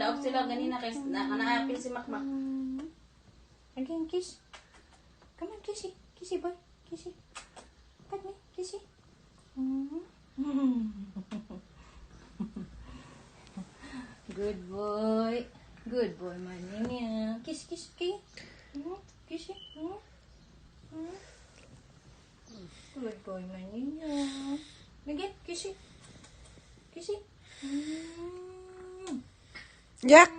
Naglaog sila ganina kay naapil si Makmak. Again, kiss. Come on, kissy. Kissy boy. Kissy. Pat me. Kissy. Good boy. Good boy, Manina. Kiss, kiss, kiss. Kissy. Good boy, Manina. Again, kissy. Kissy. Yak!